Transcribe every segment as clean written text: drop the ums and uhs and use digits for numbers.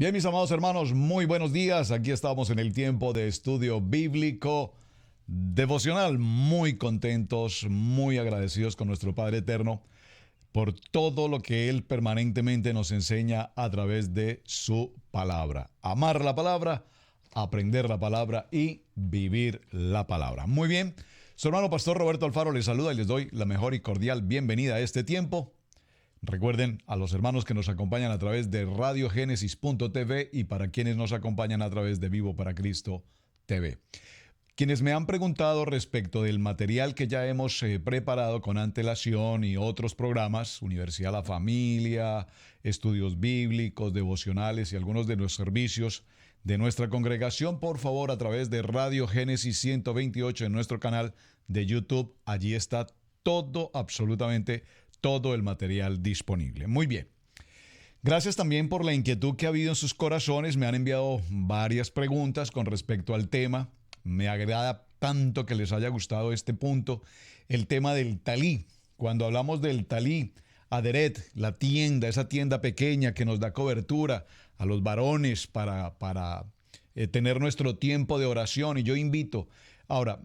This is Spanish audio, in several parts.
Bien, mis amados hermanos, muy buenos días. Aquí estamos en el tiempo de estudio bíblico devocional. Muy contentos, muy agradecidos con nuestro Padre Eterno por todo lo que Él permanentemente nos enseña a través de su palabra. Amar la palabra, aprender la palabra y vivir la palabra. Muy bien, su hermano Pastor Roberto Alfaro les saluda y les doy la mejor y cordial bienvenida a este tiempo. Recuerden a los hermanos que nos acompañan a través de radiogénesis.tv y para quienes nos acompañan a través de Vivo para Cristo TV. Quienes me han preguntado respecto del material que ya hemos preparado con antelación y otros programas, Universidad La Familia, estudios bíblicos, devocionales y algunos de los servicios de nuestra congregación, por favor, a través de Radio Génesis 128 en nuestro canal de YouTube, allí está todo, absolutamente todo el material disponible. Muy bien. Gracias también por la inquietud que ha habido en sus corazones. Me han enviado varias preguntas con respecto al tema. Me agrada tanto que les haya gustado este punto, el tema del talí. Cuando hablamos del talí, Aderet, la tienda, esa tienda pequeña que nos da cobertura a los varones para tener nuestro tiempo de oración. Y yo invito, ahora,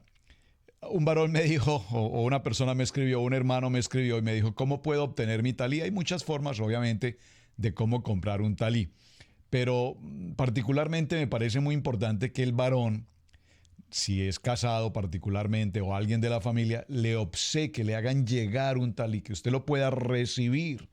un varón me dijo, o una persona me escribió, un hermano me escribió y me dijo, ¿cómo puedo obtener mi talí? Hay muchas formas, obviamente, de cómo comprar un talí. Pero particularmente me parece muy importante que el varón, si es casado particularmente o alguien de la familia, le obsequie, le hagan llegar un talí, que usted lo pueda recibir.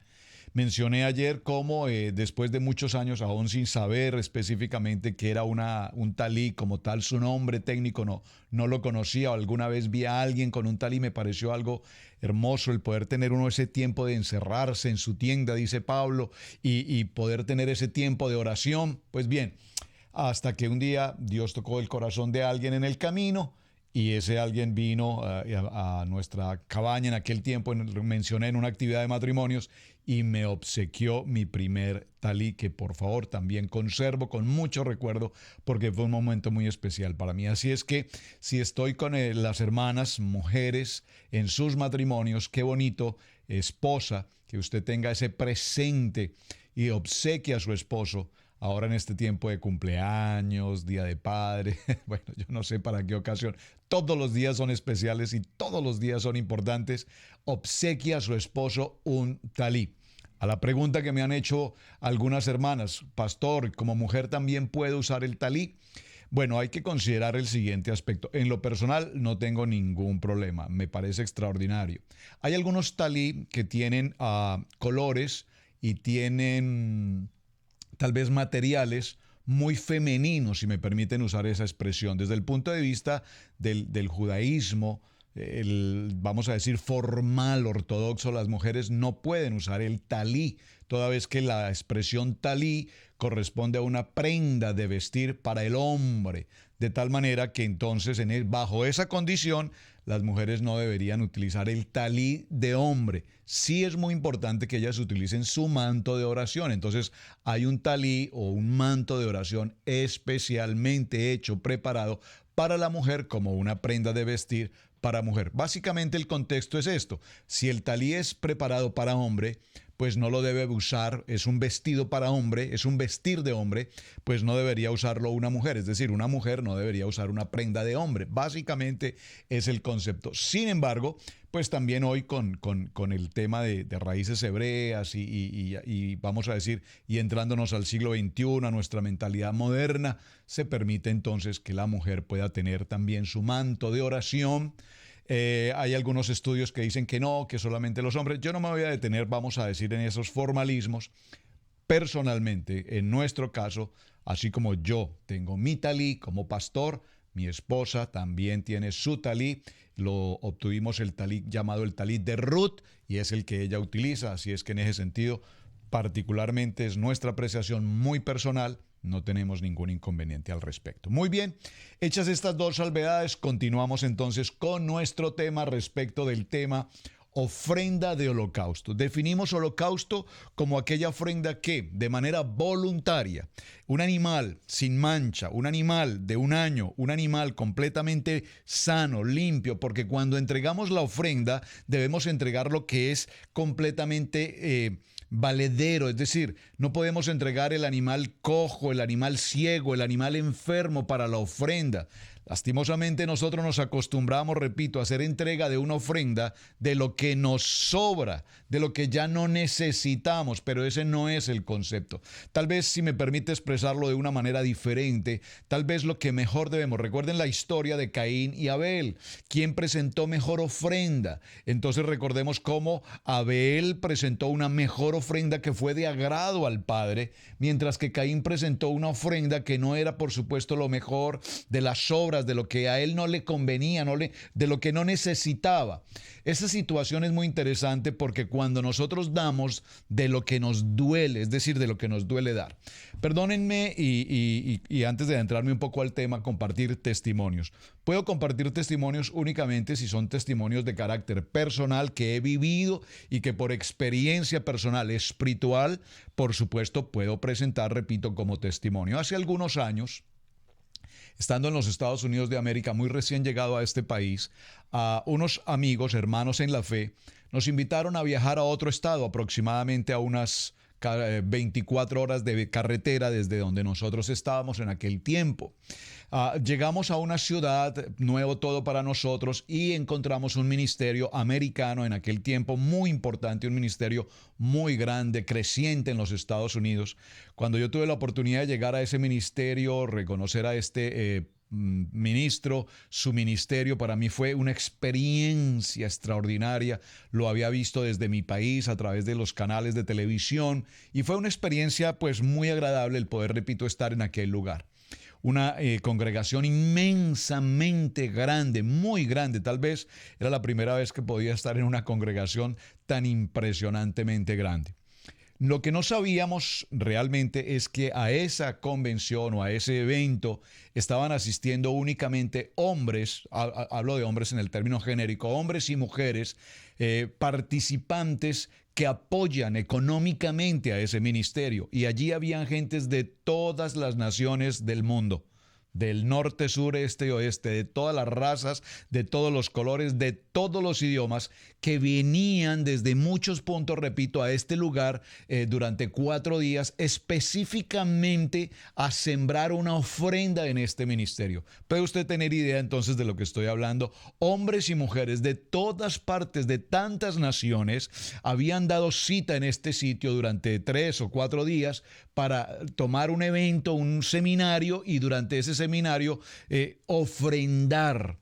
Mencioné ayer cómo después de muchos años, aún sin saber específicamente que era un talí como tal, su nombre técnico no lo conocía, o alguna vez vi a alguien con un talí, me pareció algo hermoso el poder tener uno ese tiempo de encerrarse en su tienda, dice Pablo, y poder tener ese tiempo de oración. Pues bien, hasta que un día Dios tocó el corazón de alguien en el camino y ese alguien vino a nuestra cabaña en aquel tiempo, mencioné en una actividad de matrimonios, y me obsequió mi primer talí, que por favor también conservo con mucho recuerdo porque fue un momento muy especial para mí. Así es que si estoy con las hermanas, mujeres, en sus matrimonios, qué bonito, esposa, que usted tenga ese presente y obsequie a su esposo ahora en este tiempo de cumpleaños, Día de Padre, bueno, yo no sé para qué ocasión. Todos los días son especiales y todos los días son importantes. Obsequia a su esposo un talí. A la pregunta que me han hecho algunas hermanas, pastor, ¿como mujer también puedo usar el talí? Bueno, hay que considerar el siguiente aspecto. En lo personal no tengo ningún problema, me parece extraordinario. Hay algunos talí que tienen colores y tienen tal vez materiales muy femeninos, si me permiten usar esa expresión. Desde el punto de vista del judaísmo, vamos a decir, formal, ortodoxo, las mujeres no pueden usar el talí, toda vez que la expresión talí corresponde a una prenda de vestir para el hombre, de tal manera que entonces bajo esa condición las mujeres no deberían utilizar el talí de hombre. Sí es muy importante que ellas utilicen su manto de oración. Entonces hay un talí o un manto de oración especialmente hecho, preparado para la mujer como una prenda de vestir para mujer. Básicamente el contexto es esto. Si el talí es preparado para hombre, pues no lo debe usar, es un vestido para hombre, es un vestir de hombre, pues no debería usarlo una mujer. Es decir, una mujer no debería usar una prenda de hombre. Básicamente es el concepto. Sin embargo, pues también hoy con el tema de raíces hebreas y vamos a decir, y entrándonos al siglo XXI, a nuestra mentalidad moderna, se permite entonces que la mujer pueda tener también su manto de oración. Hay algunos estudios que dicen que no, que solamente los hombres. Yo no me voy a detener, vamos a decir, en esos formalismos. Personalmente, en nuestro caso, así como yo tengo mi talí como pastor, mi esposa también tiene su talí. Lo obtuvimos el talí llamado el talí de Ruth y es el que ella utiliza. Así es que en ese sentido, particularmente es nuestra apreciación muy personal. No tenemos ningún inconveniente al respecto. Muy bien, hechas estas dos salvedades, continuamos entonces con nuestro tema respecto del tema ofrenda de holocausto. Definimos holocausto como aquella ofrenda que, de manera voluntaria, un animal sin mancha, un animal de un año, un animal completamente sano, limpio, porque cuando entregamos la ofrenda debemos entregar lo que es completamente valedero, es decir, no podemos entregar el animal cojo, el animal ciego, el animal enfermo para la ofrenda. Lastimosamente nosotros nos acostumbramos, repito, a hacer entrega de una ofrenda de lo que nos sobra, de lo que ya no necesitamos, pero ese no es el concepto. Tal vez, si me permite expresarlo de una manera diferente, tal vez lo que mejor debemos, recuerden la historia de Caín y Abel, ¿quién presentó mejor ofrenda? Entonces recordemos cómo Abel presentó una mejor ofrenda que fue de agrado al Padre, mientras que Caín presentó una ofrenda que no era, por supuesto, lo mejor de las sobras, de lo que a él no le convenía, de lo que no necesitaba. Esa situación es muy interesante porque cuando nosotros damos de lo que nos duele, es decir, de lo que nos duele dar. Perdónenme y antes de adentrarme un poco al tema, compartir testimonios. Puedo compartir testimonios únicamente si son testimonios de carácter personal que he vivido y que por experiencia personal, espiritual, por supuesto, puedo presentar, repito, como testimonio. Hace algunos años, estando en los Estados Unidos de América, muy recién llegado a este país, a unos amigos, hermanos en la fe, nos invitaron a viajar a otro estado, aproximadamente a unas 24 horas de carretera desde donde nosotros estábamos en aquel tiempo. Llegamos a una ciudad, nuevo todo para nosotros, y encontramos un ministerio americano en aquel tiempo muy importante, un ministerio muy grande, creciente en los Estados Unidos. Cuando yo tuve la oportunidad de llegar a ese ministerio, reconocer a este ministro, su ministerio, para mí fue una experiencia extraordinaria. Lo había visto desde mi país a través de los canales de televisión y fue una experiencia pues muy agradable el poder, repito, estar en aquel lugar. Una congregación inmensamente grande, muy grande. Tal vez era la primera vez que podía estar en una congregación tan impresionantemente grande. Lo que no sabíamos realmente es que a esa convención o a ese evento estaban asistiendo únicamente hombres, hablo de hombres en el término genérico, hombres y mujeres participantes que apoyan económicamente a ese ministerio. Y allí habían gentes de todas las naciones del mundo, del norte, sur, este y oeste, de todas las razas, de todos los colores, de todos los idiomas, que venían desde muchos puntos, repito, a este lugar durante 4 días, específicamente a sembrar una ofrenda en este ministerio. Puede usted tener idea entonces de lo que estoy hablando. Hombres y mujeres de todas partes, de tantas naciones, habían dado cita en este sitio durante 3 o 4 días para tomar un evento, un seminario, y durante ese seminario ofrendar.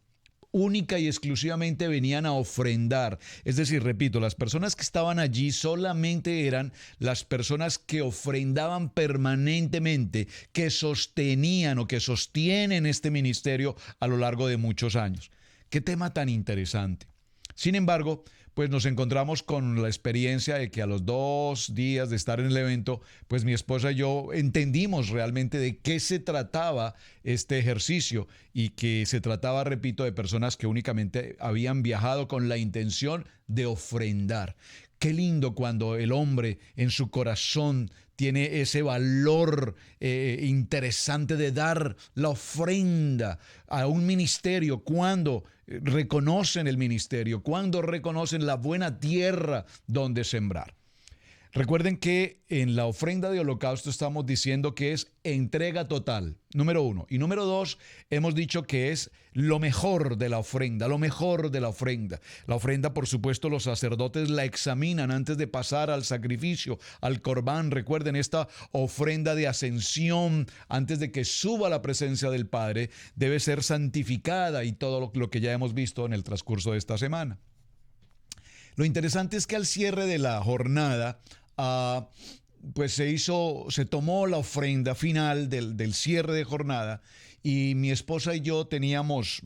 Única y exclusivamente venían a ofrendar. Es decir, repito, las personas que estaban allí solamente eran las personas que ofrendaban permanentemente, que sostenían o que sostienen este ministerio a lo largo de muchos años. Qué tema tan interesante. Sin embargo, pues nos encontramos con la experiencia de que a los 2 días de estar en el evento, pues mi esposa y yo entendimos realmente de qué se trataba este ejercicio y que se trataba, repito, de personas que únicamente habían viajado con la intención de ofrendar. Qué lindo cuando el hombre en su corazón tiene ese valor interesante de dar la ofrenda a un ministerio, cuando reconocen el ministerio, cuando reconocen la buena tierra donde sembrar. Recuerden que en la ofrenda de holocausto estamos diciendo que es entrega total, número 1. Y número 2, hemos dicho que es lo mejor de la ofrenda, lo mejor de la ofrenda. La ofrenda, por supuesto, los sacerdotes la examinan antes de pasar al sacrificio, al corbán. Recuerden esta ofrenda de ascensión, antes de que suba a la presencia del Padre, debe ser santificada, y todo lo que ya hemos visto en el transcurso de esta semana. Lo interesante es que al cierre de la jornada, pues se tomó la ofrenda final del cierre de jornada, y mi esposa y yo teníamos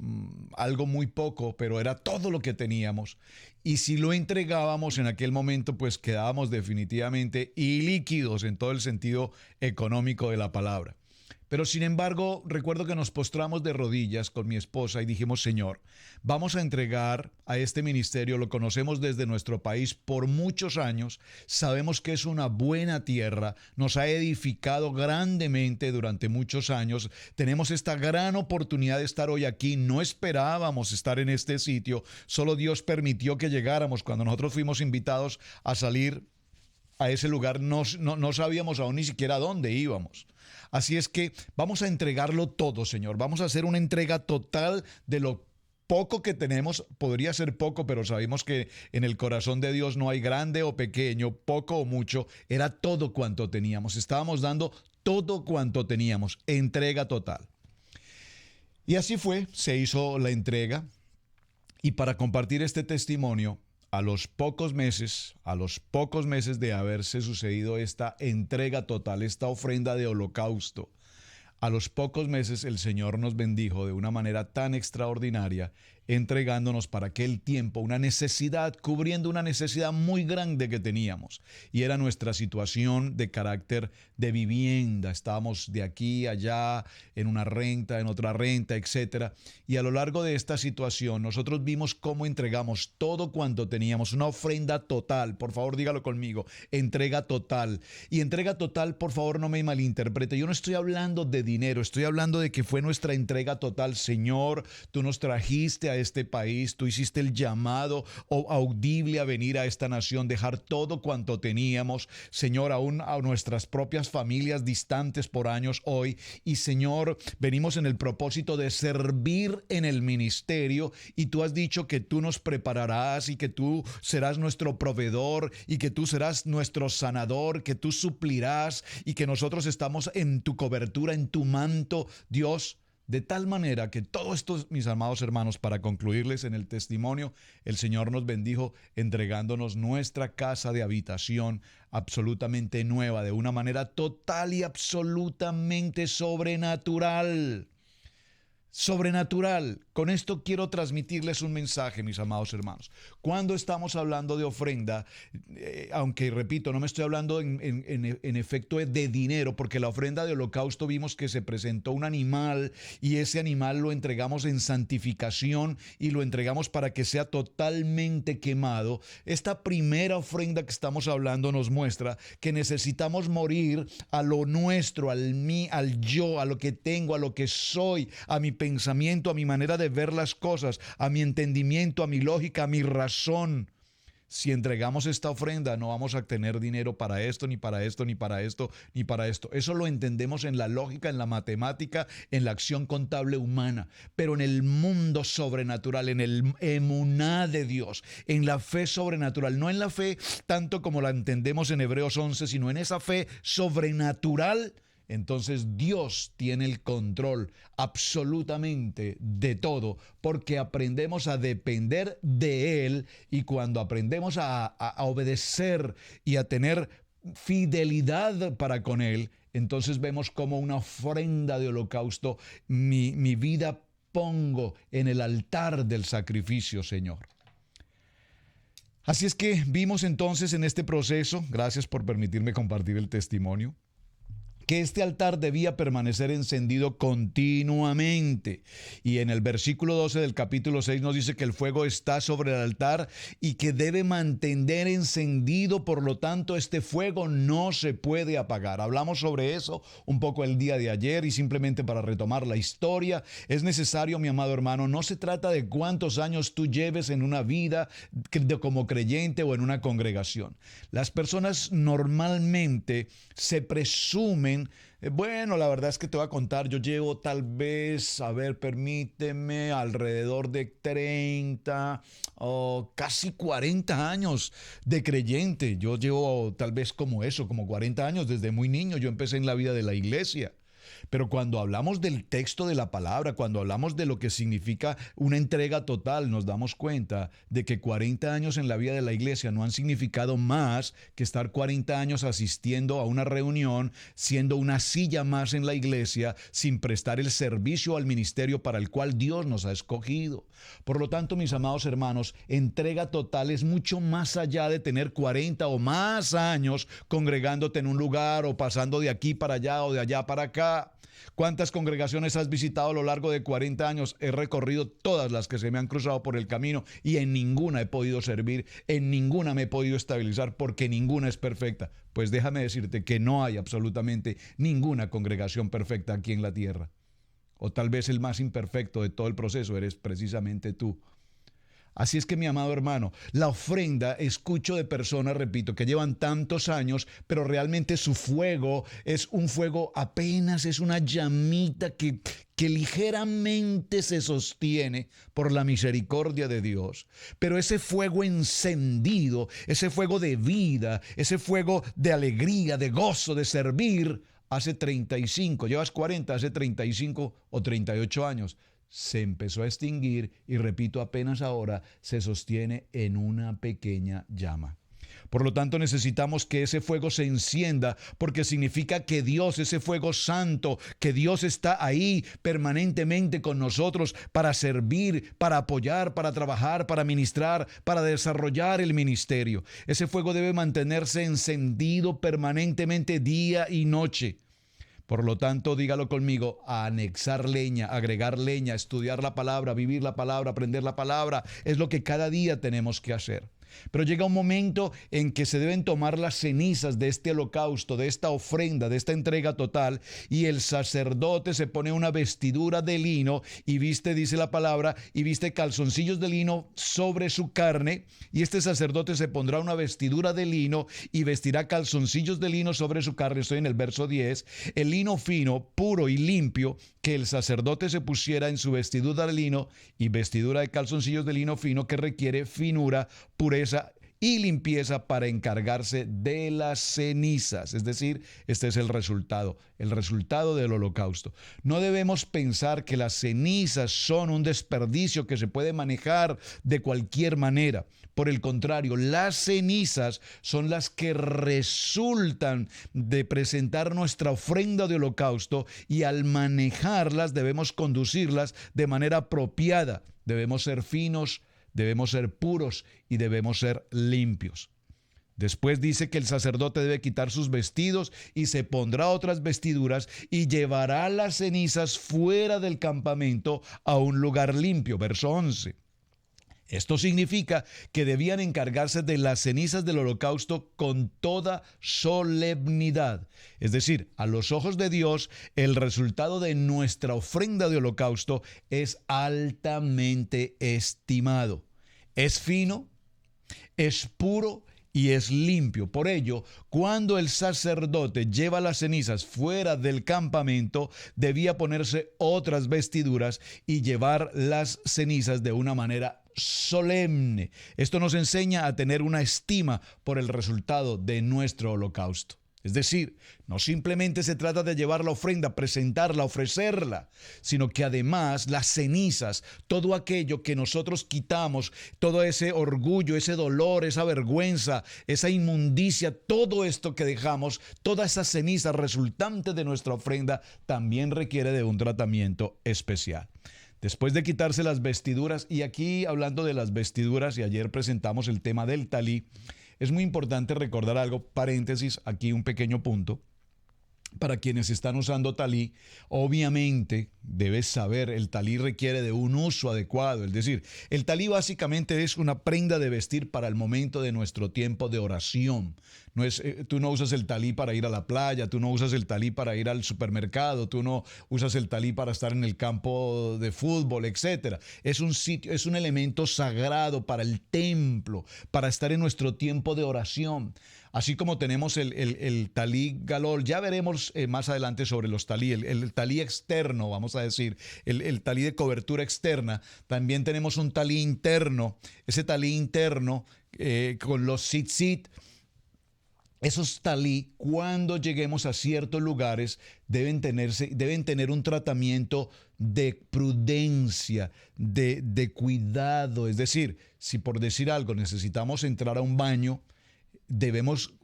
algo muy poco, pero era todo lo que teníamos. Y si lo entregábamos en aquel momento, pues quedábamos definitivamente ilíquidos en todo el sentido económico de la palabra. Pero sin embargo, recuerdo que nos postramos de rodillas con mi esposa y dijimos: Señor, vamos a entregar a este ministerio, lo conocemos desde nuestro país por muchos años, sabemos que es una buena tierra, nos ha edificado grandemente durante muchos años, tenemos esta gran oportunidad de estar hoy aquí, no esperábamos estar en este sitio, solo Dios permitió que llegáramos cuando nosotros fuimos invitados a salir a ese lugar, no sabíamos aún ni siquiera a dónde íbamos. Así es que vamos a entregarlo todo, Señor. Vamos a hacer una entrega total de lo poco que tenemos. Podría ser poco, pero sabemos que en el corazón de Dios no hay grande o pequeño, poco o mucho. Era todo cuanto teníamos. Estábamos dando todo cuanto teníamos. Entrega total. Y así fue, se hizo la entrega. Y para compartir este testimonio, a los pocos meses de haberse sucedido esta entrega total, esta ofrenda de holocausto, a los pocos meses el Señor nos bendijo de una manera tan extraordinaria, entregándonos para aquel tiempo una necesidad, cubriendo una necesidad muy grande que teníamos. Y era nuestra situación de carácter de vivienda. Estábamos de aquí a allá, en una renta, en otra renta, etcétera. Y a lo largo de esta situación, nosotros vimos cómo entregamos todo cuanto teníamos, una ofrenda total. Por favor, dígalo conmigo, entrega total. Y entrega total, por favor, no me malinterprete. Yo no estoy hablando de dinero, estoy hablando de que fue nuestra entrega total. Señor, tú nos trajiste a este país, tú hiciste el llamado audible a venir a esta nación, dejar todo cuanto teníamos, Señor, aún a nuestras propias familias distantes por años hoy. Y Señor, venimos en el propósito de servir en el ministerio, y tú has dicho que tú nos prepararás y que tú serás nuestro proveedor y que tú serás nuestro sanador, que tú suplirás y que nosotros estamos en tu cobertura, en tu manto, Dios. De tal manera que todo esto, mis amados hermanos, para concluirles en el testimonio, el Señor nos bendijo entregándonos nuestra casa de habitación absolutamente nueva, de una manera total y absolutamente sobrenatural. Sobrenatural. Con esto quiero transmitirles un mensaje, mis amados hermanos. Cuando estamos hablando de ofrenda, aunque repito, no me estoy hablando en efecto de dinero, porque la ofrenda de holocausto vimos que se presentó un animal y ese animal lo entregamos en santificación y lo entregamos para que sea totalmente quemado. Esta primera ofrenda que estamos hablando nos muestra que necesitamos morir a lo nuestro, al mí, al yo, a lo que tengo, a lo que soy, a mi pensamiento, a mi manera de ver las cosas, a mi entendimiento, a mi lógica, a mi razón. Si entregamos esta ofrenda, no vamos a tener dinero para esto, ni para esto, ni para esto, ni para esto. Eso lo entendemos en la lógica, en la matemática, en la acción contable humana. Pero en el mundo sobrenatural, en el emuná de Dios, en la fe sobrenatural, no en la fe tanto como la entendemos en Hebreos 11, sino en esa fe sobrenatural. Entonces Dios tiene el control absolutamente de todo, porque aprendemos a depender de Él, y cuando aprendemos a obedecer y a tener fidelidad para con Él, entonces vemos como una ofrenda de holocausto, mi vida pongo en el altar del sacrificio, Señor. Así es que vimos entonces en este proceso, gracias por permitirme compartir el testimonio, que este altar debía permanecer encendido continuamente. Y en el versículo 12 del capítulo 6 nos dice que el fuego está sobre el altar y que debe mantener encendido. Por lo tanto, este fuego no se puede apagar. Hablamos sobre eso un poco el día de ayer, y simplemente para retomar la historia, es necesario, mi amado hermano, no se trata de cuántos años tú lleves en una vida como creyente o en una congregación. Las personas normalmente se presumen, bueno, la verdad es que te voy a contar, yo llevo tal vez, a ver, permíteme, alrededor de 30 o casi 40 años de creyente. Yo llevo tal vez como eso, como 40 años, desde muy niño yo empecé en la vida de la iglesia. Pero cuando hablamos del texto de la palabra, cuando hablamos de lo que significa una entrega total, nos damos cuenta de que 40 años en la vida de la iglesia no han significado más que estar 40 años asistiendo a una reunión, siendo una silla más en la iglesia, sin prestar el servicio al ministerio para el cual Dios nos ha escogido. Por lo tanto, mis amados hermanos, entrega total es mucho más allá de tener 40 o más años congregándote en un lugar, o pasando de aquí para allá o de allá para acá. ¿Cuántas congregaciones has visitado a lo largo de 40 años? He recorrido todas las que se me han cruzado por el camino, y en ninguna he podido servir, en ninguna me he podido estabilizar, porque ninguna es perfecta. Pues déjame decirte que no hay absolutamente ninguna congregación perfecta aquí en la tierra. O tal vez el más imperfecto de todo el proceso eres precisamente tú. Así es que, mi amado hermano, la ofrenda, escucho de personas, repito, que llevan tantos años, pero realmente su fuego es un fuego apenas, es una llamita que ligeramente se sostiene por la misericordia de Dios. Pero ese fuego encendido, ese fuego de vida, ese fuego de alegría, de gozo, de servir, hace 35, llevas 40, hace 35 o 38 años, se empezó a extinguir y, repito, apenas ahora se sostiene en una pequeña llama. Por lo tanto, necesitamos que ese fuego se encienda, porque significa que Dios, ese fuego santo, que Dios está ahí permanentemente con nosotros para servir, para apoyar, para trabajar, para ministrar, para desarrollar el ministerio. Ese fuego debe mantenerse encendido permanentemente día y noche. Por lo tanto, dígalo conmigo, anexar leña, agregar leña, estudiar la palabra, vivir la palabra, aprender la palabra, es lo que cada día tenemos que hacer. Pero llega un momento en que se deben tomar las cenizas de este holocausto, de esta ofrenda, de esta entrega total, y el sacerdote se pone una vestidura de lino y viste, dice la palabra, y viste calzoncillos de lino sobre su carne, y este sacerdote se pondrá una vestidura de lino y vestirá calzoncillos de lino sobre su carne. Estoy en el verso 10. El lino fino, puro y limpio que el sacerdote se pusiera en su vestidura de lino y vestidura de calzoncillos de lino fino, que requiere finura, pureza y limpieza para encargarse de las cenizas. Es decir, este es el resultado del holocausto. No debemos pensar que las cenizas son un desperdicio que se puede manejar de cualquier manera. Por el contrario, las cenizas son las que resultan de presentar nuestra ofrenda de holocausto, y al manejarlas debemos conducirlas de manera apropiada. Debemos ser finos, debemos ser puros y debemos ser limpios. Después dice que el sacerdote debe quitar sus vestidos y se pondrá otras vestiduras y llevará las cenizas fuera del campamento a un lugar limpio. Verso 11. Esto significa que debían encargarse de las cenizas del holocausto con toda solemnidad. Es decir, a los ojos de Dios, el resultado de nuestra ofrenda de holocausto es altamente estimado. Es fino, es puro y es limpio. Por ello, cuando el sacerdote lleva las cenizas fuera del campamento, debía ponerse otras vestiduras y llevar las cenizas de una manera solemne. Esto nos enseña a tener una estima por el resultado de nuestro holocausto. Es decir, no simplemente se trata de llevar la ofrenda, presentarla, ofrecerla, sino que además las cenizas, todo aquello que nosotros quitamos, todo ese orgullo, ese dolor, esa vergüenza, esa inmundicia, todo esto que dejamos, toda esa ceniza resultante de nuestra ofrenda, también requiere de un tratamiento especial. Después de quitarse las vestiduras, y aquí hablando de las vestiduras, y ayer presentamos el tema del talí, es muy importante recordar algo, paréntesis, aquí un pequeño punto. Para quienes están usando talí, obviamente debes saber, el talí requiere de un uso adecuado. Es decir, el talí básicamente es una prenda de vestir para el momento de nuestro tiempo de oración. No es, tú no usas el talí para ir a la playa, tú no usas el talí para ir al supermercado, tú no usas el talí para estar en el campo de fútbol, etc. Es un sitio, es un elemento sagrado para el templo, para estar en nuestro tiempo de oración. Así como tenemos el talí galol, ya veremos más adelante sobre los talí, el talí externo, vamos a decir, el talí de cobertura externa. También tenemos un talí interno, ese talí interno con los tzitzit. Esos talí, cuando lleguemos a ciertos lugares, deben tener un tratamiento de prudencia, de cuidado. Es decir, si por decir algo necesitamos entrar a un baño,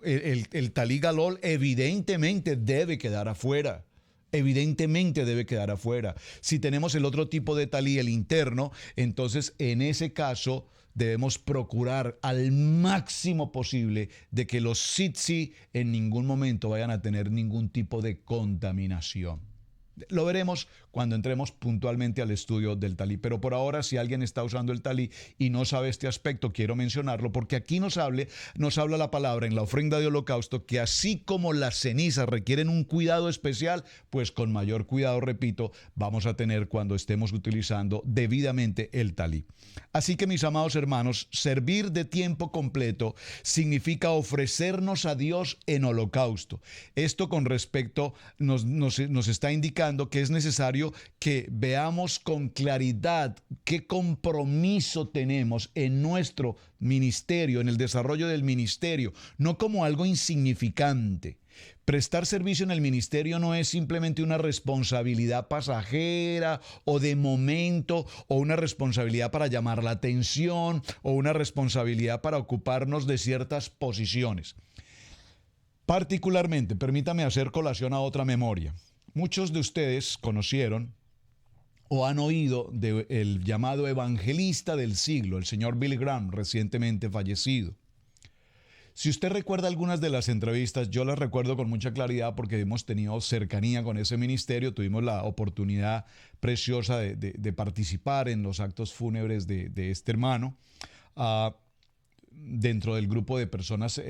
el talí galol evidentemente debe quedar afuera. Evidentemente debe quedar afuera. Si tenemos el otro tipo de talí, el interno, entonces en ese caso debemos procurar al máximo posible de que los tzitzit en ningún momento vayan a tener ningún tipo de contaminación. Lo veremos cuando entremos puntualmente al estudio del talí. Pero por ahora, si alguien está usando el talí y no sabe este aspecto, quiero mencionarlo porque aquí nos habla la palabra en la ofrenda de holocausto que así como las cenizas requieren un cuidado especial, pues con mayor cuidado, repito, vamos a tener cuando estemos utilizando debidamente el talí. Así que, mis amados hermanos, servir de tiempo completo significa ofrecernos a Dios en holocausto. Esto con respecto nos está indicando que es necesario que veamos con claridad qué compromiso tenemos en nuestro ministerio, en el desarrollo del ministerio, no como algo insignificante. Prestar servicio en el ministerio no es simplemente una responsabilidad pasajera o de momento o una responsabilidad para llamar la atención o una responsabilidad para ocuparnos de ciertas posiciones. Particularmente, permítame hacer colación a otra memoria. Muchos de ustedes conocieron o han oído del llamado evangelista del siglo, el señor Billy Graham, recientemente fallecido. Si usted recuerda algunas de las entrevistas, yo las recuerdo con mucha claridad porque hemos tenido cercanía con ese ministerio, tuvimos la oportunidad preciosa de participar en los actos fúnebres de este hermano, dentro del grupo de personas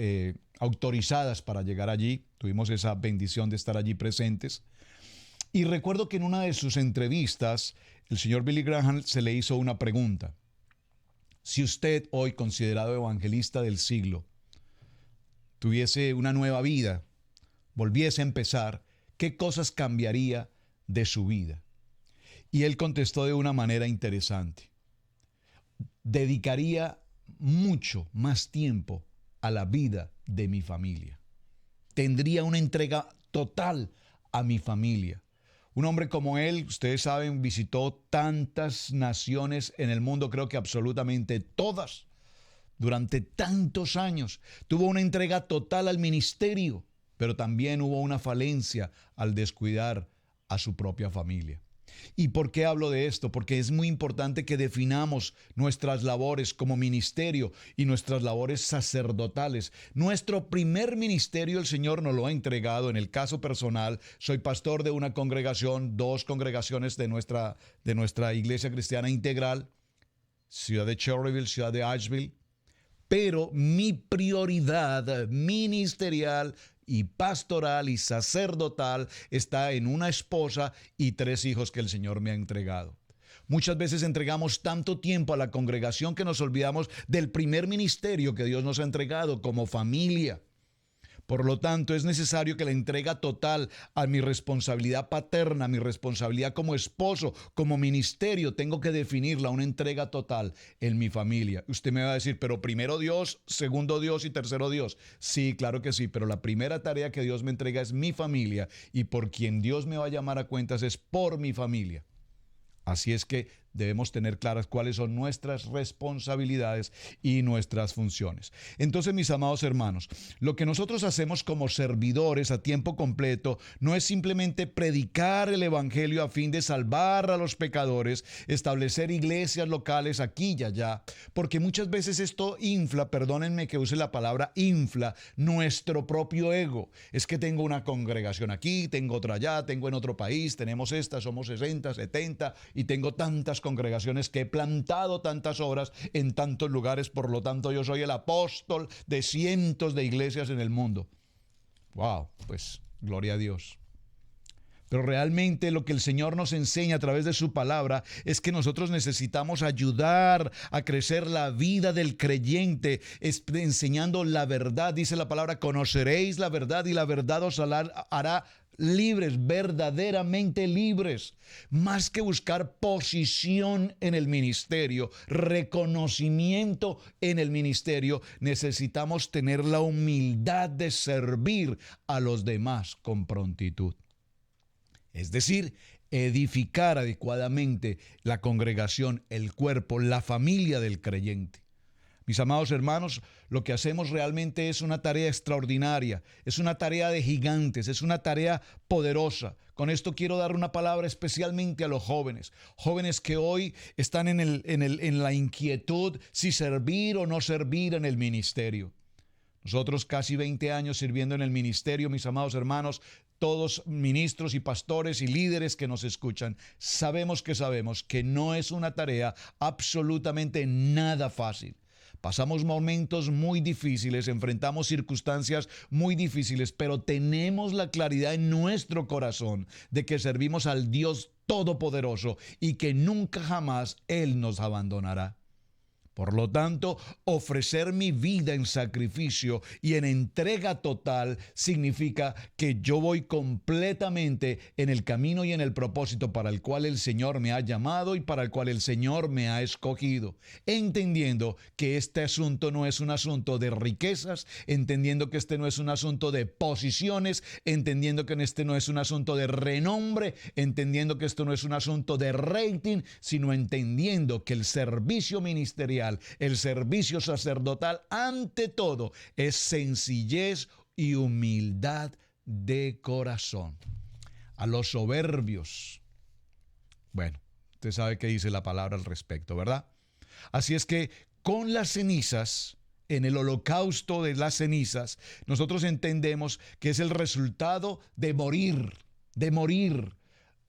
autorizadas para llegar allí. Tuvimos esa bendición de estar allí presentes. Y recuerdo que en una de sus entrevistas, el señor Billy Graham se le hizo una pregunta. Si usted, hoy considerado evangelista del siglo, tuviese una nueva vida, volviese a empezar, ¿qué cosas cambiaría de su vida? Y él contestó de una manera interesante. Dedicaría mucho más tiempo a la vida de mi familia. Tendría una entrega total a mi familia. Un hombre como él, ustedes saben, visitó tantas naciones en el mundo, creo que absolutamente todas, durante tantos años. Tuvo una entrega total al ministerio, pero también hubo una falencia al descuidar a su propia familia. ¿Y por qué hablo de esto? Porque es muy importante que definamos nuestras labores como ministerio y nuestras labores sacerdotales. Nuestro primer ministerio el Señor nos lo ha entregado. En el caso personal, soy pastor de una congregación, 2 congregaciones de nuestra iglesia cristiana integral, ciudad de Cherryville, ciudad de Asheville. Pero mi prioridad ministerial y pastoral y sacerdotal está en una esposa y 3 hijos que el Señor me ha entregado. Muchas veces entregamos tanto tiempo a la congregación que nos olvidamos del primer ministerio que Dios nos ha entregado como familia. Por lo tanto, es necesario que la entrega total a mi responsabilidad paterna, mi responsabilidad como esposo, como ministerio, tengo que definirla, una entrega total en mi familia. Usted me va a decir, pero primero Dios, segundo Dios y tercero Dios. Sí, claro que sí, pero la primera tarea que Dios me entrega es mi familia y por quien Dios me va a llamar a cuentas es por mi familia. Así es que debemos tener claras cuáles son nuestras responsabilidades y nuestras funciones. Entonces, mis amados hermanos, lo que nosotros hacemos como servidores a tiempo completo no es simplemente predicar el evangelio a fin de salvar a los pecadores, establecer iglesias locales aquí y allá, porque muchas veces esto infla, perdónenme que use la palabra infla, nuestro propio ego. Es que tengo una congregación aquí, tengo otra allá, tengo en otro país, tenemos esta, somos 60, 70 y tengo tantas congregaciones que he plantado tantas obras en tantos lugares, por lo tanto yo soy el apóstol de cientos de iglesias en el mundo. Wow, pues gloria a Dios. Pero realmente lo que el Señor nos enseña a través de su palabra es que nosotros necesitamos ayudar a crecer la vida del creyente, enseñando la verdad. Dice la palabra, conoceréis la verdad y la verdad os hará libres, verdaderamente libres. Más que buscar posición en el ministerio, reconocimiento en el ministerio, necesitamos tener la humildad de servir a los demás con prontitud. Es decir, edificar adecuadamente la congregación, el cuerpo, la familia del creyente. Mis amados hermanos, lo que hacemos realmente es una tarea extraordinaria, es una tarea de gigantes, es una tarea poderosa. Con esto quiero dar una palabra especialmente a los jóvenes, jóvenes que hoy están en la inquietud si servir o no servir en el ministerio. Nosotros casi 20 años sirviendo en el ministerio, mis amados hermanos, todos ministros y pastores y líderes que nos escuchan, sabemos que no es una tarea absolutamente nada fácil. Pasamos momentos muy difíciles, enfrentamos circunstancias muy difíciles, pero tenemos la claridad en nuestro corazón de que servimos al Dios Todopoderoso y que nunca jamás Él nos abandonará. Por lo tanto, ofrecer mi vida en sacrificio y en entrega total significa que yo voy completamente en el camino y en el propósito para el cual el Señor me ha llamado y para el cual el Señor me ha escogido, entendiendo que este asunto no es un asunto de riquezas, entendiendo que este no es un asunto de posiciones, entendiendo que este no es un asunto de renombre, entendiendo que esto no es un asunto de rating, sino entendiendo que el servicio ministerial, el servicio sacerdotal, ante todo, es sencillez y humildad de corazón. A los soberbios, bueno, usted sabe qué dice la palabra al respecto, ¿verdad? Así es que con las cenizas, en el holocausto de las cenizas, nosotros entendemos que es el resultado de morir,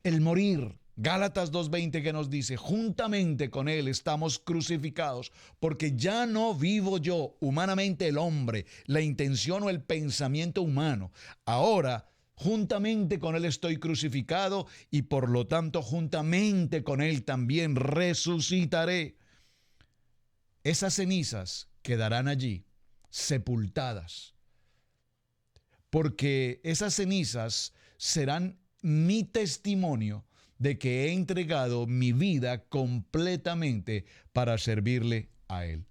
el morir. Gálatas 2:20 que nos dice, juntamente con Él estamos crucificados, porque ya no vivo yo, humanamente el hombre, la intención o el pensamiento humano. Ahora, juntamente con Él estoy crucificado y por lo tanto juntamente con Él también resucitaré. Esas cenizas quedarán allí, sepultadas, porque esas cenizas serán mi testimonio de que he entregado mi vida completamente para servirle a Él.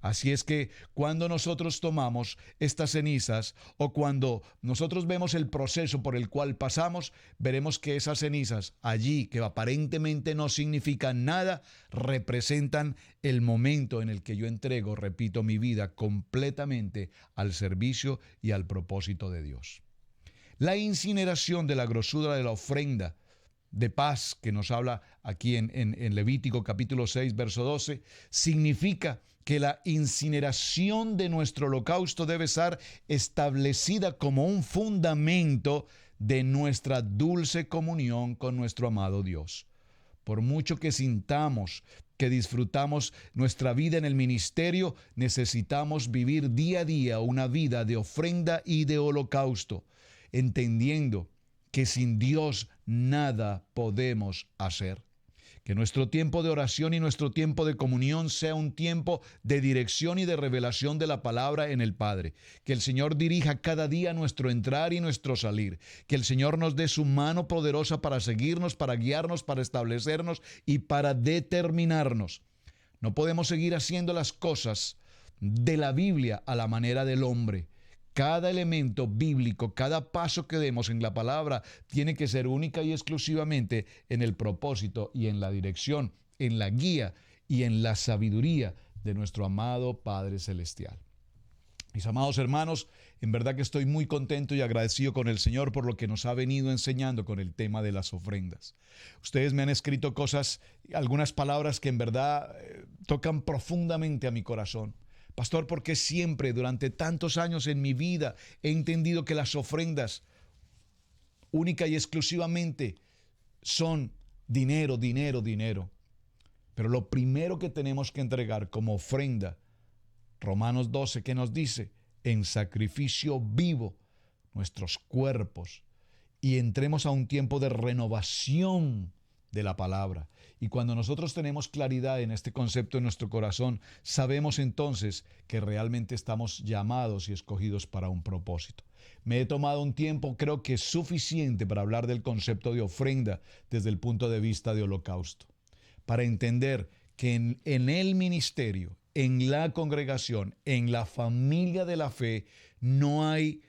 Así es que cuando nosotros tomamos estas cenizas o cuando nosotros vemos el proceso por el cual pasamos, veremos que esas cenizas allí, que aparentemente no significan nada, representan el momento en el que yo entrego, repito, mi vida completamente al servicio y al propósito de Dios. La incineración de la grosura de la ofrenda de paz que nos habla aquí en Levítico capítulo 6, verso 12, significa que la incineración de nuestro holocausto debe ser establecida como un fundamento de nuestra dulce comunión con nuestro amado Dios. Por mucho que sintamos que disfrutamos nuestra vida en el ministerio, necesitamos vivir día a día una vida de ofrenda y de holocausto, entendiendo que sin Dios nada podemos hacer. Que nuestro tiempo de oración y nuestro tiempo de comunión sea un tiempo de dirección y de revelación de la palabra en el Padre. Que el Señor dirija cada día nuestro entrar y nuestro salir. Que el Señor nos dé su mano poderosa para seguirnos, para guiarnos, para establecernos y para determinarnos. No podemos seguir haciendo las cosas de la Biblia a la manera del hombre. Cada elemento bíblico, cada paso que demos en la palabra tiene que ser única y exclusivamente en el propósito y en la dirección, en la guía y en la sabiduría de nuestro amado Padre Celestial. Mis amados hermanos, en verdad que estoy muy contento y agradecido con el Señor por lo que nos ha venido enseñando con el tema de las ofrendas. Ustedes me han escrito cosas, algunas palabras que en verdad tocan profundamente a mi corazón. Pastor, porque siempre durante tantos años en mi vida he entendido que las ofrendas única y exclusivamente son dinero, dinero, dinero. Pero lo primero que tenemos que entregar como ofrenda, Romanos 12, que nos dice, en sacrificio vivo nuestros cuerpos y entremos a un tiempo de renovación de la palabra. Y cuando nosotros tenemos claridad en este concepto en nuestro corazón, sabemos entonces que realmente estamos llamados y escogidos para un propósito. Me he tomado un tiempo, creo que suficiente, para hablar del concepto de ofrenda desde el punto de vista de holocausto, para entender que en el ministerio, en la congregación, en la familia de la fe, no hay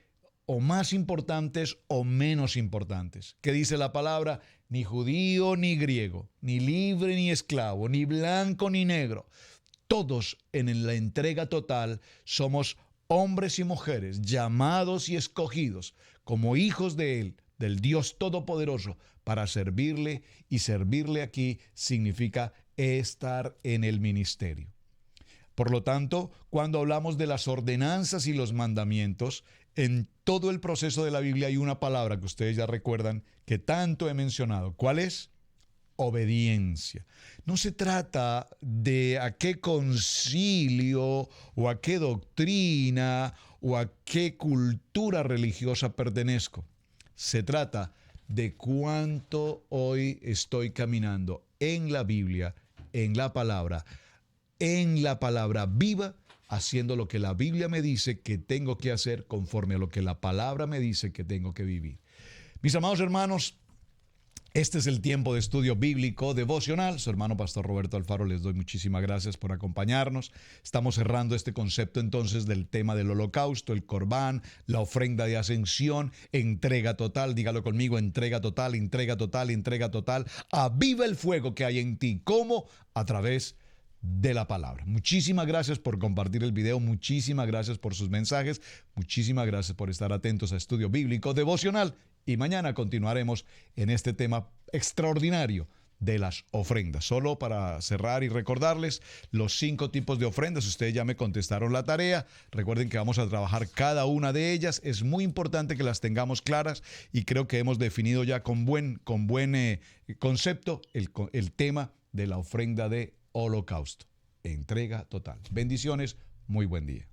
o más importantes o menos importantes. ¿Qué dice la palabra? Ni judío ni griego, ni libre ni esclavo, ni blanco ni negro. Todos en la entrega total somos hombres y mujeres llamados y escogidos como hijos de Él, del Dios Todopoderoso, para servirle, y servirle aquí significa estar en el ministerio. Por lo tanto, cuando hablamos de las ordenanzas y los mandamientos, en todo el proceso de la Biblia hay una palabra que ustedes ya recuerdan que tanto he mencionado. ¿Cuál es? Obediencia. No se trata de a qué concilio o a qué doctrina o a qué cultura religiosa pertenezco. Se trata de cuánto hoy estoy caminando en la Biblia, en la palabra viva, haciendo lo que la Biblia me dice que tengo que hacer conforme a lo que la palabra me dice que tengo que vivir. Mis amados hermanos, este es el tiempo de estudio bíblico devocional. Su hermano Pastor Roberto Alfaro, les doy muchísimas gracias por acompañarnos. Estamos cerrando este concepto entonces del tema del holocausto, el corbán, la ofrenda de ascensión, entrega total. Dígalo conmigo: entrega total, entrega total, entrega total. Aviva el fuego que hay en ti. ¿Cómo? A través de la palabra. Muchísimas gracias por compartir el video, muchísimas gracias por sus mensajes, muchísimas gracias por estar atentos a Estudio Bíblico Devocional, y mañana continuaremos en este tema extraordinario de las ofrendas. Solo para cerrar y recordarles los 5 tipos de ofrendas. Ustedes ya me contestaron la tarea. Recuerden que vamos a trabajar cada una de ellas. Es muy importante que las tengamos claras, y creo que hemos definido ya con buen concepto el tema de la ofrenda de holocausto. Entrega total. Bendiciones, muy buen día.